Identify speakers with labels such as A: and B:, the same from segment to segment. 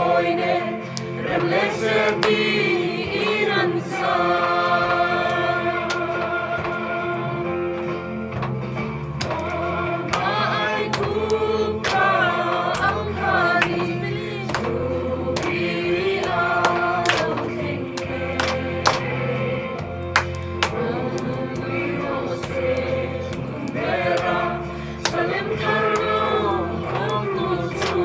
A: rimoine remlese di inansa ay kuka ang kalimit tuwi ang kenge ang wirose kumbera salim karong ang nutu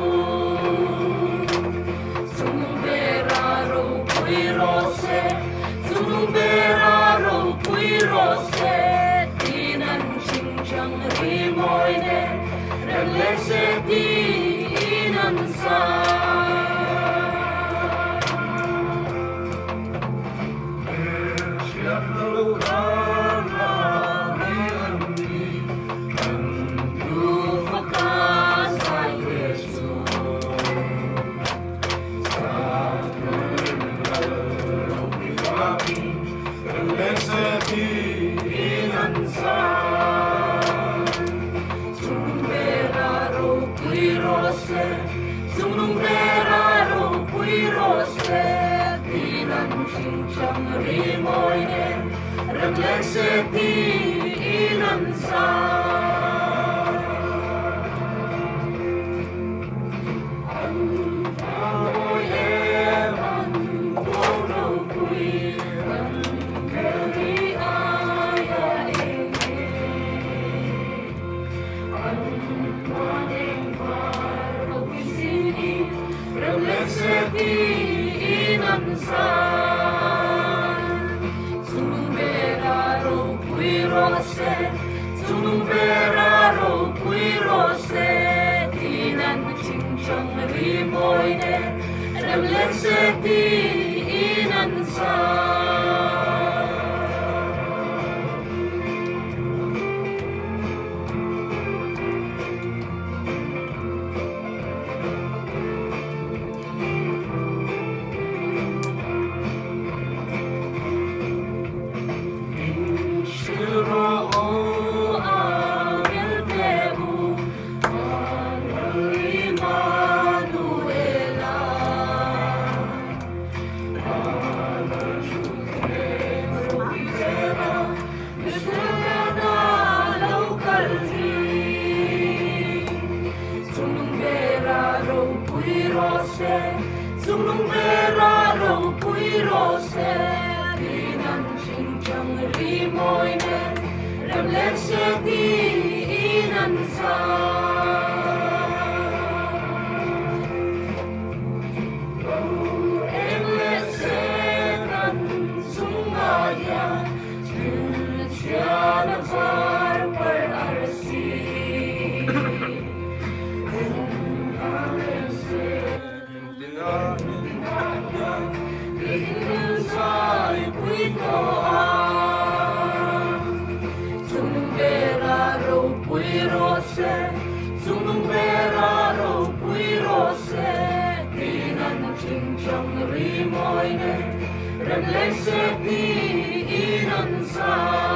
A: Rose, tinan chingchang rimoine, remlese di inansa. Rimoine, remlese di inansa. Amoy eman, bono kui, keri aya enge. Maning par, opisini, remlese di inansa. Tunumberaro puirose tinan chingchang rimoine remlese di inansa. Tunumberaro puirose tinan chingchang rimoine remlese di inansa. Remlese kan sungaya tiana var per arsi. Tunumberaro puirose tinan chingchang rimoine remlese di inansa.